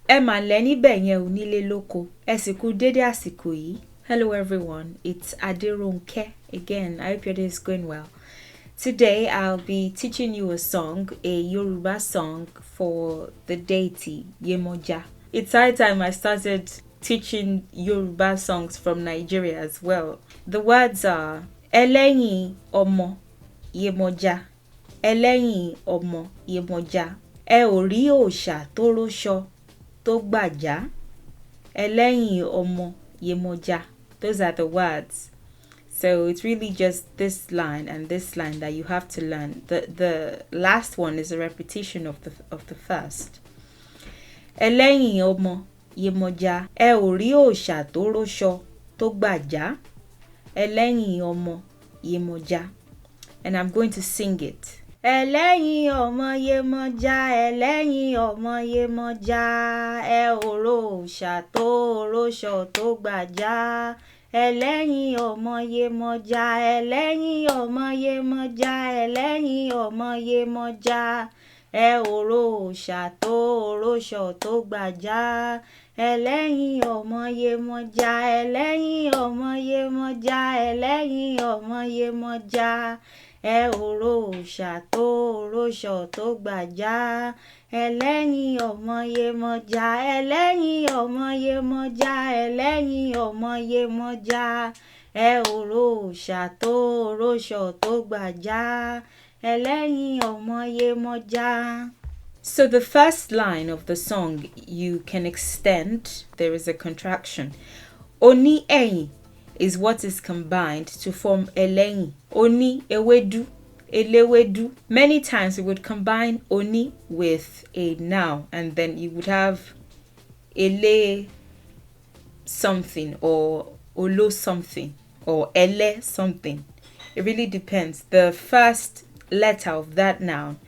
Ẹ mà lẹ́ níbẹ̀ yẹn ò nílé lóko. Ẹ sì kú dédé àsìkò yìí. Hello everyone, it's Aderonke again. I hope your day is going well. Today I'll be teaching you a song, a Yoruba song for the deity Yemoja. It's high time I started teaching Yoruba songs from Nigeria as well. The words are Eleyin ọmọ Yemoja. Eleyin ọmọ Yemoja. Ẹ ò rí òòṣà tó róṣọ tó gbàjá. Eleyin ọmọ Yemoja. Those are the words. So it's really just this line and this line that you have to learn. The last one is a repetition of the first. Eleyin ọmọ Yemoja. Ẹ ò rí òòṣà tó róṣọ tó gbàjá. Eleyin ọmọ Yemoja. And I'm going to sing it. Eleyin ọmọ Yemoja, Eleyin ọmọ Yemoja, ẹ ò róòṣà tó róṣọ tó gbàjá. Eleyin ọmọ Yemoja, Eleyin ọmọ Yemoja, Eleyin ọmọ Yemoja, ẹ ò róòṣà tó róṣọ tó gbàjá. Eleyin ọmọ Yemoja, Eleyin ọmọ Yemoja, Eleyin ọmọ Yemoja, ẹ ò róòṣà tó róṣọ tó gbàjá. Eleyin ọmọ Yemoja, Eleyin ọmọ Yemoja, Eleyin ọmọ Yemoja, ẹ ò róòṣà tó róṣọ tó gbàjá. Eleyin ọmọ Yemoja. So the first line of the song you can extend. There is a contraction. Oni ẹ̀yìn is what is combined to form Eleyin. Oni ewedu, elewedu. Many times we would combine oni with a noun and then you would have ele something or olo something or ele something. It really depends. The first letter of that noun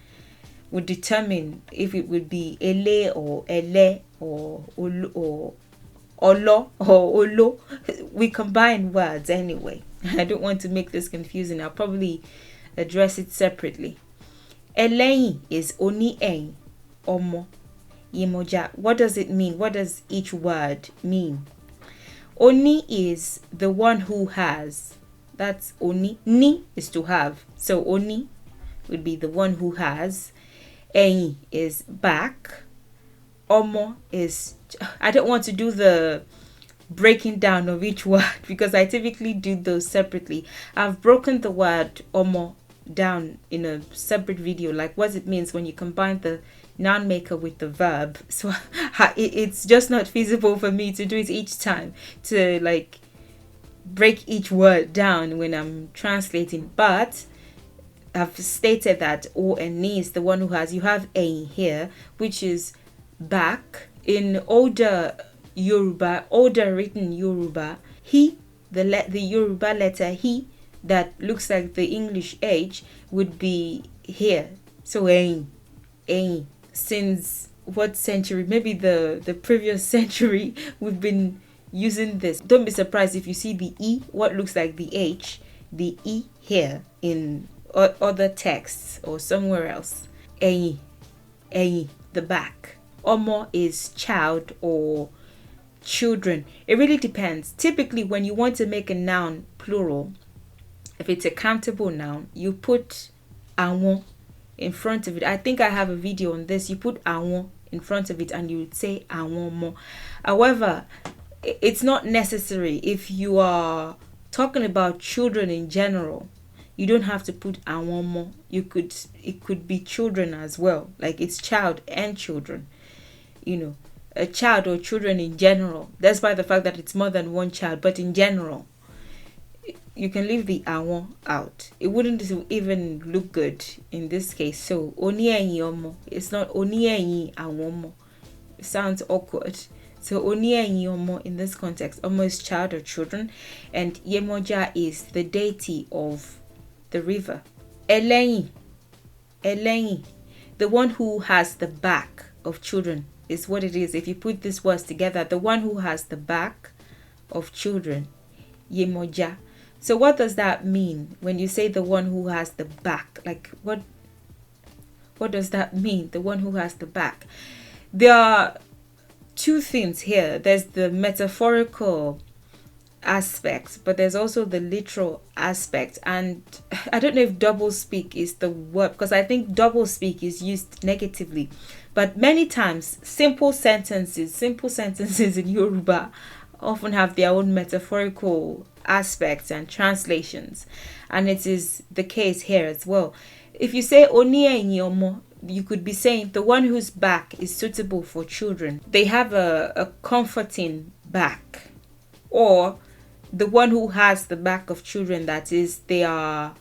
would determine if it would be ele or ele or olo or olo or olo. We combine words anyway. I don't want to make this confusing. I'll probably address it separately. Eleyin is oni ẹ̀yìn ọmọ Yemoja. What does it mean? What does each word mean? Oni is the one who has. That's oni. Ni is to have. So oni would be the one who has. Ẹ̀yìn is back. Omo is, I don't want to do the breaking down of each word because I typically do those separately. I've broken the word omo down in a separate video, like what it means when you combine the noun maker with the verb. So it's just not feasible for me to do it each time, to like break each word down when I'm translating. But I've stated that o and ni is the one who has. You have a here, which is back. In older Yoruba, older written Yoruba, he, the Yoruba letter he that looks like the English H would be here. So ein. Since what century? Maybe the previous century we've been using this. Don't be surprised if you see the E, what looks like the H, the E here in other texts or somewhere else. Ein, the back. Omo is child or children. It really depends. Typically, when you want to make a noun plural, if it's a countable noun, you put awon in front of it. I think I have a video on this. You put awon in front of it and you would say awon mo. However, it's not necessary. If you are talking about children in general, you don't have to put awon mo. It could be children as well. Like it's child and children. You know, a child or children in general, despite the fact that it's more than one child, but in general, you can leave the awon out. It wouldn't even look good in this case. So oni ẹ̀yìn ọmọ, it's not oni ẹ̀yìn àwọn ọmọ. It sounds awkward. So oni ẹ̀yìn ọmọ in this context, ọmọ is child or children, and Yemoja is the deity of the river. Eleyin, the one who has the back of children, is what it is. If you put these words together, the one who has the back of children, Yemoja. So what does that mean when you say the one who has the back? Like what does that mean? The one who has the back. There are two things here. There's the metaphorical aspect, but there's also the literal aspect. And I don't know if double speak is the word, because I think double speak is used negatively. But many times, simple sentences in Yoruba often have their own metaphorical aspects and translations. And it is the case here as well. If you say Oni Enyomo, you could be saying the one whose back is suitable for children. They have a comforting back. Or the one who has the back of children, that is, they are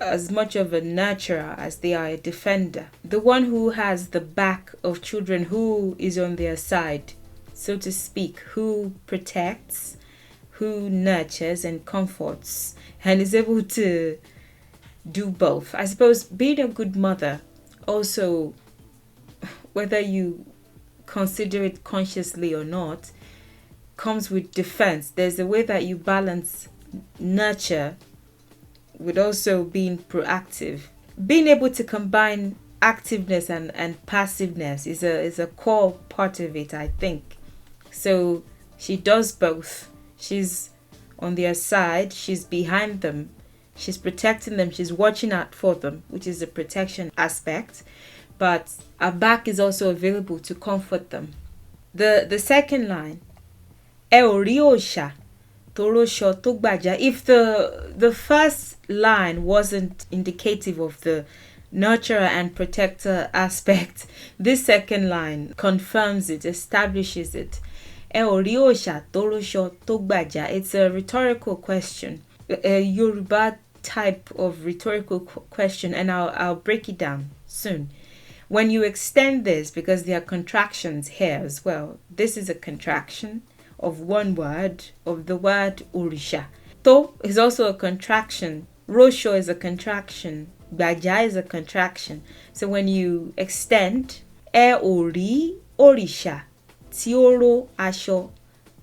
as much of a nurturer as they are a defender. The one who has the back of children, who is on their side, so to speak, who protects, who nurtures and comforts, and is able to do both. I suppose being a good mother also, whether you consider it consciously or not, comes with defense. There's a way that you balance nurture with also being proactive. Being able to combine activeness and passiveness is a core part of it, I think. So she does both. She's on their side, she's behind them, she's protecting them, she's watching out for them, which is the protection aspect. But her back is also available to comfort them. The second line, Òrìṣà torosho tó gbàjà. If the first line wasn't indicative of the nurturer and protector aspect, this second line confirms it, establishes it. Òrìṣà torosho tó gbàjà. It's a rhetorical question, a Yoruba type of rhetorical question, and I'll break it down soon. When you extend this, because there are contractions here as well, this is a contraction of one word, of the word Òrìṣà. To is also a contraction. Rosho is a contraction. Gbàjà is a contraction. So when you extend, Òrí Òrìṣà tí ó ró aṣọ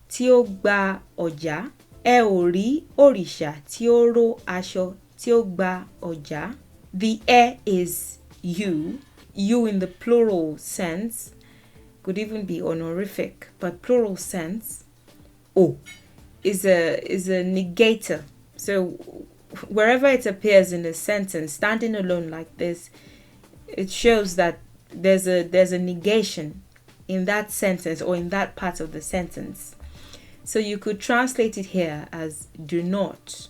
tí ó gba ọjà. Òrí Òrìṣà tí ó ró aṣọ tí ó gba ọjà. The is you in the plural sense, could even be honorific, but plural sense. O is a negator. So wherever it appears in a sentence, standing alone like this, it shows that there's a negation in that sentence or in that part of the sentence. So you could translate it here as do not.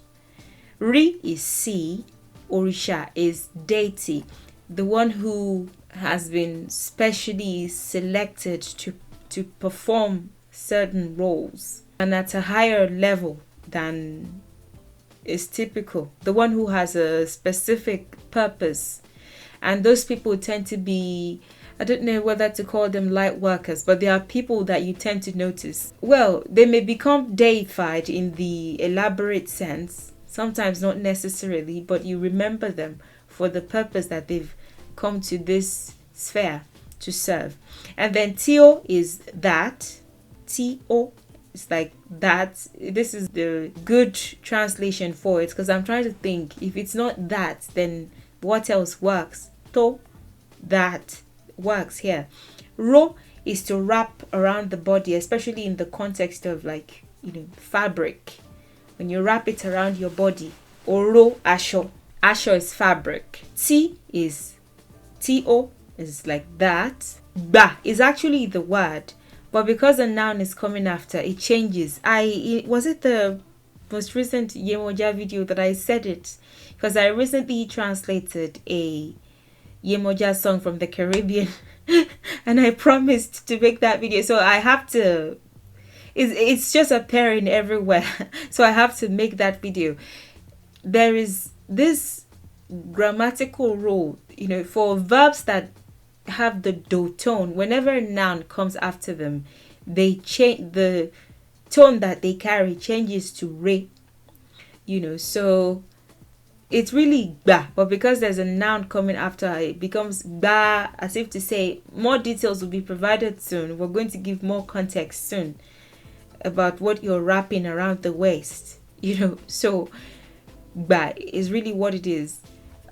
Ri is see, Òrìṣà is deity, the one who has been specially selected to perform certain roles and at a higher level than is typical, the one who has a specific purpose. And those people tend to be, I don't know whether to call them light workers, but they are people that you tend to notice. Well, they may become deified in the elaborate sense, sometimes not necessarily, but you remember them for the purpose that they've come to this sphere to serve. And then Tio is that. T-O is like that. This is the good translation for it, because I'm trying to think, if it's not that, then what else works? To, that works here. Ro is to wrap around the body, especially in the context of fabric. When you wrap it around your body. Oro asho. Asho is fabric. T is T-O is like that. Ba is actually the word, but because a noun is coming after, it changes. Was it the most recent Yemoja video that I said it? Because I recently translated a Yemoja song from the Caribbean and I promised to make that video. So I have to, it's just appearing everywhere. So I have to make that video. There is this grammatical rule, for verbs that have the do tone. Whenever a noun comes after them, they change, the tone that they carry changes to re. So it's really ba, but because there's a noun coming after, it becomes ba, as if to say more details will be provided soon. We're going to give more context soon about what you're wrapping around the waist. So ba is really what it is,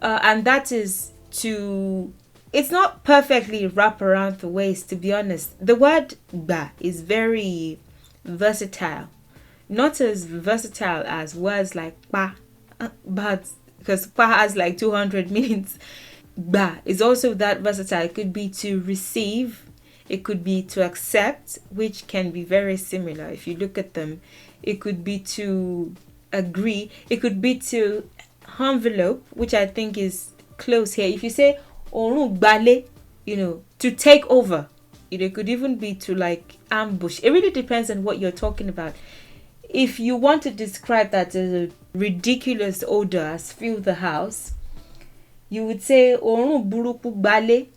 and that is to it's not perfectly wrap around the waist, to be honest. The word ba is very versatile. Not as versatile as words like pa, but because pa has like 200 meanings. Ba is also that versatile. It could be to receive, it could be to accept, which can be very similar if you look at them. It could be to agree. It could be to envelope, which I think is close here. If you say orun gbale, to take over. It could even be to like ambush. It really depends on what you're talking about. If you want to describe that as a ridiculous odor has filled the house, you would say orun buruku gbale,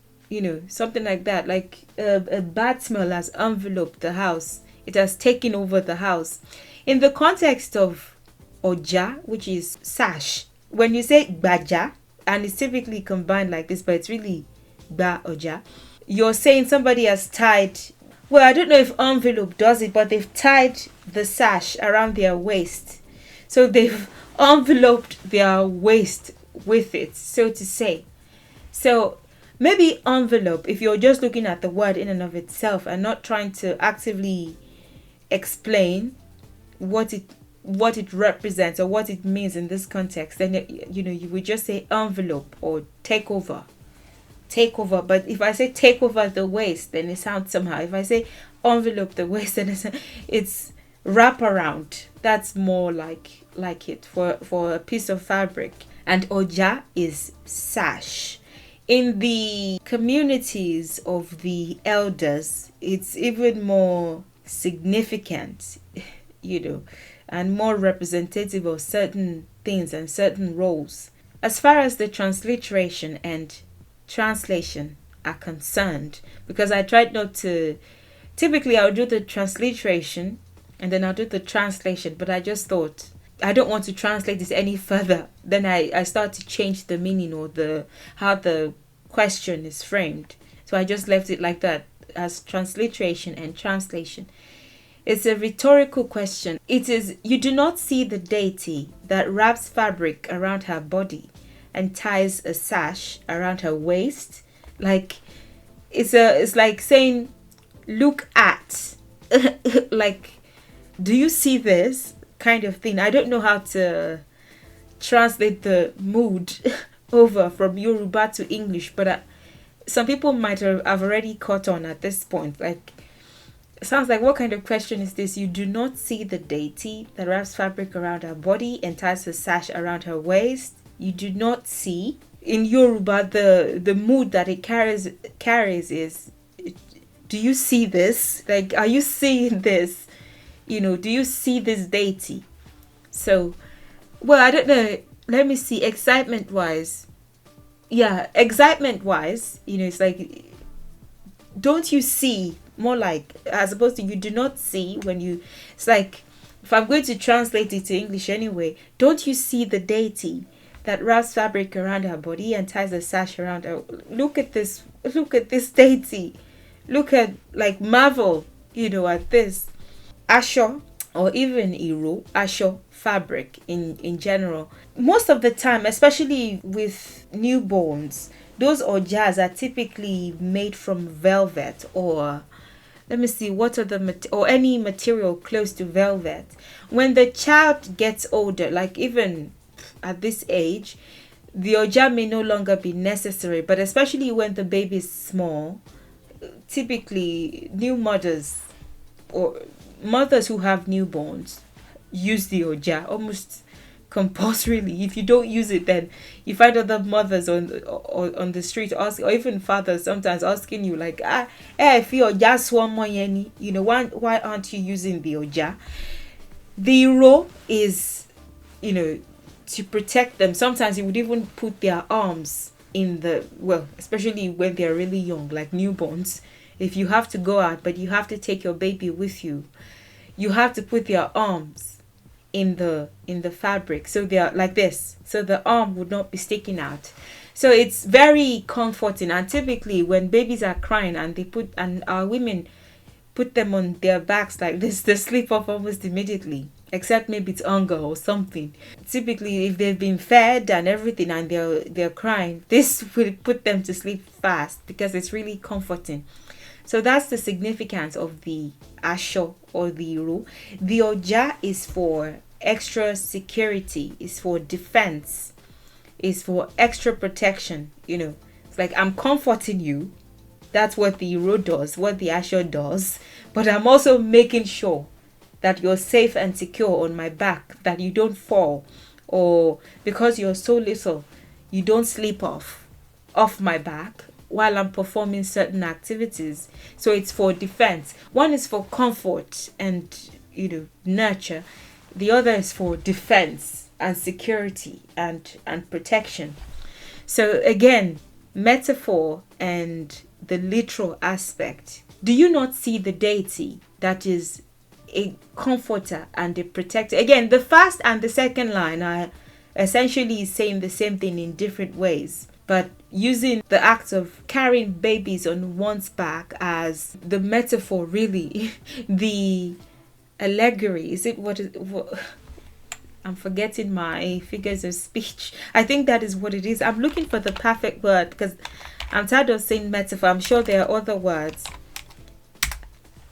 something like that. Like a bad smell has enveloped the house. It has taken over the house. In the context of oja, which is sash, when you say baja, and it's typically combined like this, but it's really ba oja, you're saying somebody has tied, well, I don't know if envelope does it, but they've tied the sash around their waist. So they've enveloped their waist with it, so to say. So maybe envelope, if you're just looking at the word in and of itself and not trying to actively explain what it represents or what it means in this context, then you would just say envelope or take over. But if I say take over the waist, then it sounds somehow. If I say envelope the waist, then it's wrap around. That's more like it for a piece of fabric. And oja is sash. In the communities of the elders, it's even more significant, and more representative of certain things and certain roles. As far as the transliteration and translation are concerned, because I tried not to, typically I'll do the transliteration and then I'll do the translation, but I just thought I don't want to translate this any further. Then I start to change the meaning or how the question is framed. So I just left it like that, as transliteration and translation. It's a rhetorical question. It is, you do not see the deity that wraps fabric around her body and ties a sash around her waist. Like, it's like saying, look at, like, do you see this kind of thing? I don't know how to translate the mood over from Yoruba to English, but some people might have already caught on at this point. Like, it sounds like, what kind of question is this? You do not see the deity that wraps fabric around her body and ties a sash around her waist. You do not see. In Yoruba, the mood that it carries is, do you see this? Like, are you seeing this? Do you see this deity? So, well, I don't know. Let me see. Excitement wise, it's like, don't you see? More like, as opposed to you do not see. It's like, if I'm going to translate it to English anyway, don't you see the deity that wraps fabric around her body and ties a sash around her? Look at this deity. Look at, like, marvel, at this. Asho, or even iro, asho, fabric in general. Most of the time, especially with newborns, those ojas are typically made from velvet, or let me see, what are or any material close to velvet. When the child gets older, like even at this age, the oja may no longer be necessary, but especially when the baby is small, typically new mothers or mothers who have newborns use the oja almost compulsorily. If you don't use it, then you find other mothers on the street asking, or even fathers sometimes asking you, like, if you oja swamo yeni, why aren't you using the oja? The ro is, to protect them. Sometimes you would even put their arms in especially when they're really young, like newborns. If you have to go out, but you have to take your baby with you, you have to put their arms in the fabric, so they are like this, so the arm would not be sticking out. So it's very comforting. And typically when babies are crying and our women put them on their backs like this, they sleep off almost immediately. except maybe it's hunger or something. Typically, if they've been fed and everything and they're crying, this will put them to sleep fast because it's really comforting. So that's the significance of the asho or the iro. The oja is for extra security, is for defense, is for extra protection. It's like I'm comforting you. That's what the iro does, what the asho does. But I'm also making sure that you're safe and secure on my back, that you don't fall, or because you're so little, you don't sleep off my back while I'm performing certain activities. So it's for defense. One is for comfort and nurture. The other is for defense and security and protection. So again, metaphor and the literal aspect. Do you not see the deity that is a comforter and a protector? Again, the first and the second line are essentially saying the same thing in different ways, but using the act of carrying babies on one's back as the metaphor, really. The allegory, is it what I'm forgetting my figures of speech. I think that is what it is. I'm looking for the perfect word because I'm tired of saying metaphor. I'm sure there are other words.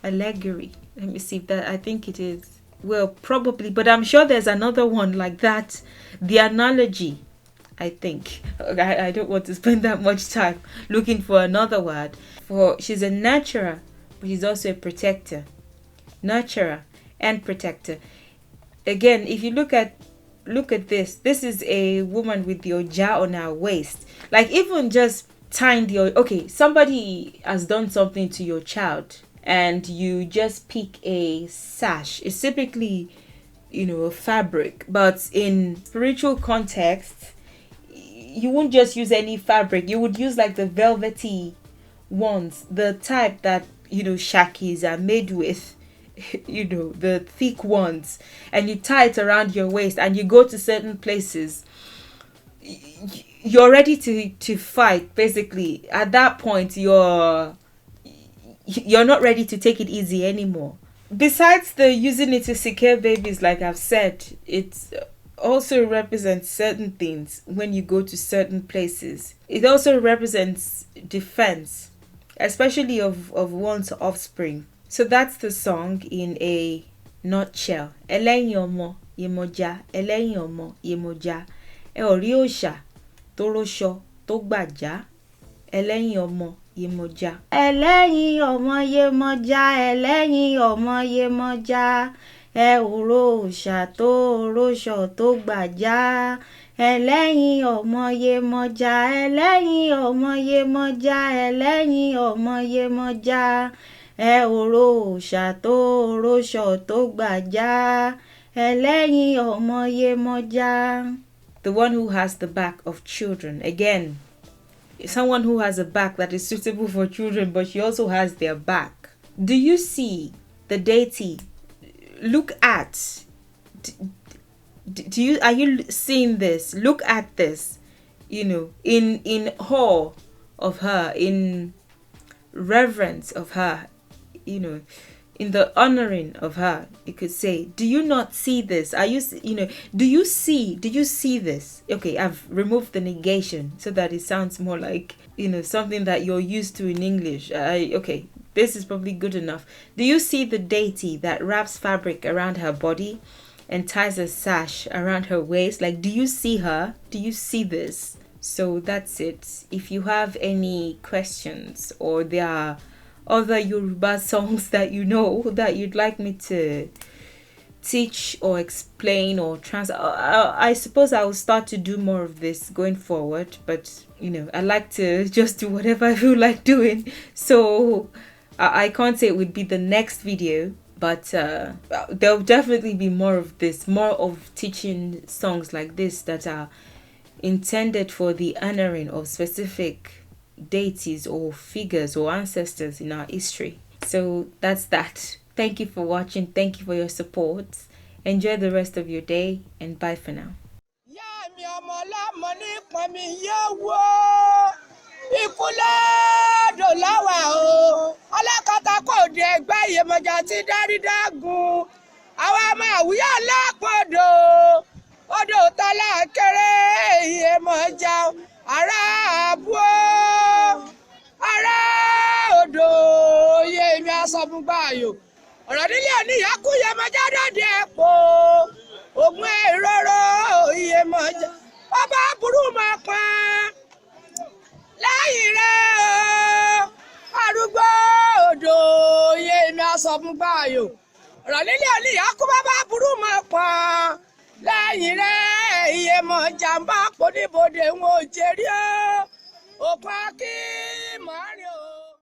Allegory. Let me see if that, I think it is. Well, probably, but I'm sure there's another one like that. The analogy, I think. I don't want to spend that much time looking for another word. She's a nurturer, but she's also a protector. Nurturer and protector. Again, if you look at this is a woman with the oja on her waist. Like, even just tying somebody has done something to your child and you just pick a sash. It's typically a fabric, but in spiritual context you won't just use any fabric. You would use like the velvety ones, the type that shakis are made with, the thick ones, and you tie it around your waist and you go to certain places. You're ready to fight. Basically, at that point you're not ready to take it easy anymore. Besides the using it to secure babies, like I've said, it also represents certain things when you go to certain places. It also represents defense, especially of one's offspring. So that's the song in a nutshell. Eleyin Yemoja, Eleyin Yemoja. Òrìṣà tó róṣọ tó gbàjá. Eleyin Yemoja. Eleyin Yemoja, Eleyin Yemoja. Òrìṣà tó róṣọ tó gbàjá. Eleyin Yemoja, Eleyin Yemoja, Eleyin Yemoja. Òrìṣà tó róṣọ tó gbàjá. Eleyin Yemoja. The one who has the back of children. Again, someone who has a back that is suitable for children, but she also has their back. Do you see the deity? Look at. Are you seeing this? Look at this. In awe of her, in reverence of her, in the honoring of her, you could say. Do you not see this? Do you see this? Okay, I've removed the negation so that it sounds more like something that you're used to in English. Okay, this is probably good enough. Do you see the deity that wraps fabric around her body and ties a sash around her waist? Like, do you see her? Do you see this? So that's it. If you have any questions, or there are other Yoruba songs that that you'd like me to teach or explain or translate, I suppose I will start to do more of this going forward. But I like to just do whatever I feel like doing. So I can't say it would be the next video, but there'll definitely be more of this, more of teaching songs like this that are intended for the honoring of specific deities or figures or ancestors in our history. So that's that. Thank you for watching. Thank you for your support. Enjoy the rest of your day, and bye for now. Yemoja ti dárí dágún, àwa máa àwùyá lápòdò odò tọ́lá kéré Yemọja ará àbúrò ará odò yèmí asọ̀fúngbàyò ọ̀rọ̀ nílé oníyà kú Yemọja dọ́dẹ ẹ̀pọ̀ ògùn èrò Yemọja ọba burú máa pa lẹ́yìn rẹ̀ arúgbó odò yèmí asọ̀fúngbàyò ọ̀rọ̀ nílé oníyà kú bàbá burú máa pa lẹ́yìn rẹ̀ Yemọja ń bá pọ̀ níbodè wọn ò jẹ́rí ó pa kí màá rí.